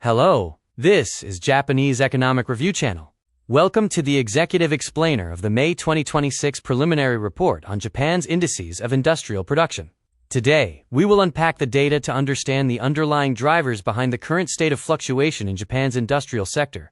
Hello, this is Japanese Economic Review Channel. Welcome to the Executive Explainer of the May 2026 Preliminary Report on Japan's Indices of Industrial Production. Today, we will unpack the data to understand the underlying drivers behind the current state of fluctuation in Japan's industrial sector.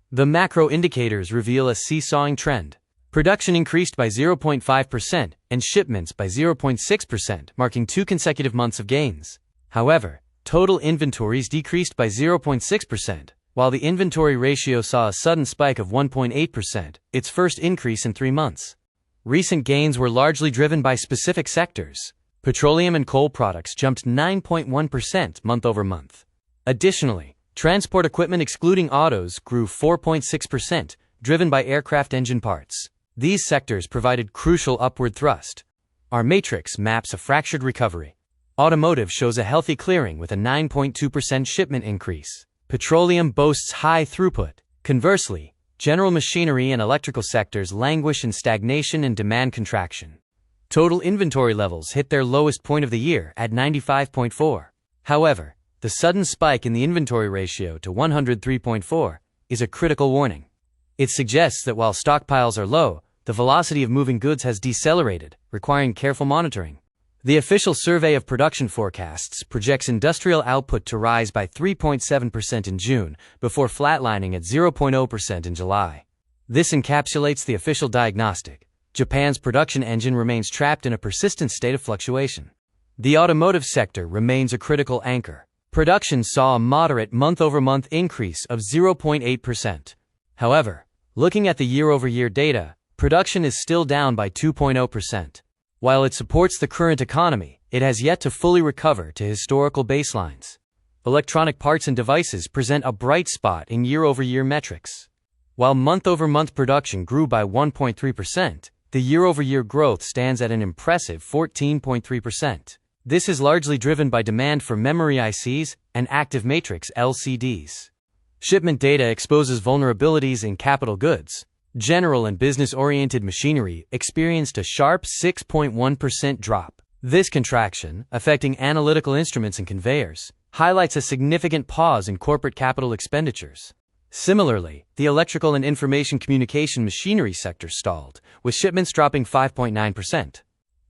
The macro indicators reveal a seesawing trend. Production increased by 0.5% and shipments by 0.6%, marking 2 consecutive months of gains. However, total inventories decreased by 0.6%, while the inventory ratio saw a sudden spike of 1.8%, its first increase in 3 months. Recent gains were largely driven by specific sectors. Petroleum and coal products jumped 9.1% month-over-month. Additionally, transport equipment excluding autos grew 4.6%, driven by aircraft engine parts. These sectors provided crucial upward thrust. Our matrix maps a fractured recovery. Automotive shows a healthy clearing with a 9.2% shipment increase. Petroleum boasts high throughput. Conversely, general machinery and electrical sectors languish in stagnation and demand contraction. Total inventory levels hit their lowest point of the year at 95.4. However, the sudden spike in the inventory ratio to 103.4 is a critical warning. It suggests that while stockpiles are low, the velocity of moving goods has decelerated, requiring careful monitoring. The official survey of production forecasts projects industrial output to rise by 3.7% in June, before flatlining at 0.0% in July. This encapsulates the official diagnostic. Japan's production engine remains trapped in a persistent state of fluctuation. The automotive sector remains a critical anchor. Production saw a moderate month-over-month increase of 0.8%. However, looking at the year-over-year data, production is still down by 2.0%. While it supports the current economy, it has yet to fully recover to historical baselines. Electronic parts and devices present a bright spot in year-over-year metrics. While month-over-month production grew by 1.3%, the year-over-year growth stands at an impressive 14.3%. This is largely driven by demand for memory ICs and active matrix LCDs. Shipment data exposes vulnerabilities in capital goods. General and business-oriented machinery experienced a sharp 6.1% drop. This contraction, affecting analytical instruments and conveyors, highlights a significant pause in corporate capital expenditures. Similarly, the electrical and information communication machinery sector stalled, with shipments dropping 5.9%.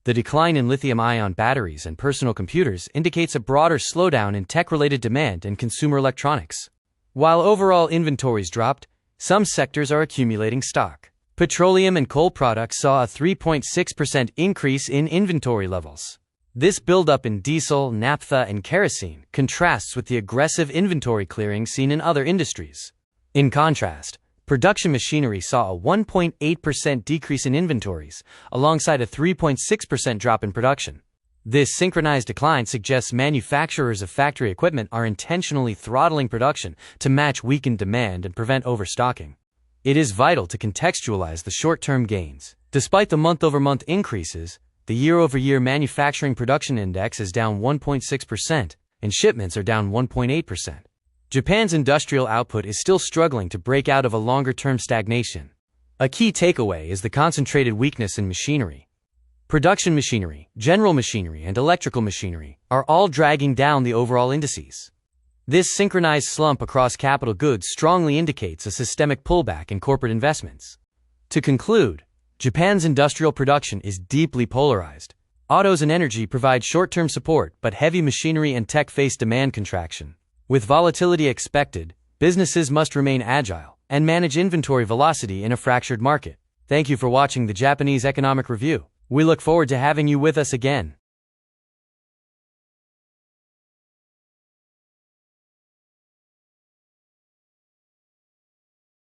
The decline in lithium-ion batteries and personal computers indicates a broader slowdown in tech-related demand and consumer electronics. While overall inventories dropped, some sectors are accumulating stock. Petroleum and coal products saw a 3.6% increase in inventory levels. This buildup in diesel, naphtha, and kerosene contrasts with the aggressive inventory clearing seen in other industries. In contrast, production machinery saw a 1.8% decrease in inventories, alongside a 3.6% drop in production. This synchronized decline suggests manufacturers of factory equipment are intentionally throttling production to match weakened demand and prevent overstocking. It is vital to contextualize the short-term gains. Despite the month-over-month increases, the year-over-year manufacturing production index is down 1.6%, and shipments are down 1.8%. Japan's industrial output is still struggling to break out of a longer-term stagnation. A key takeaway is the concentrated weakness in machinery. Production machinery, general machinery, and electrical machinery are all dragging down the overall indices. This synchronized slump across capital goods strongly indicates a systemic pullback in corporate investments. To conclude, Japan's industrial production is deeply polarized. Autos and energy provide short-term support, but heavy machinery and tech face demand contraction. With volatility expected, businesses must remain agile and manage inventory velocity in a fractured market. Thank you for watching the Japanese Economic Review. We look forward to having you with us again.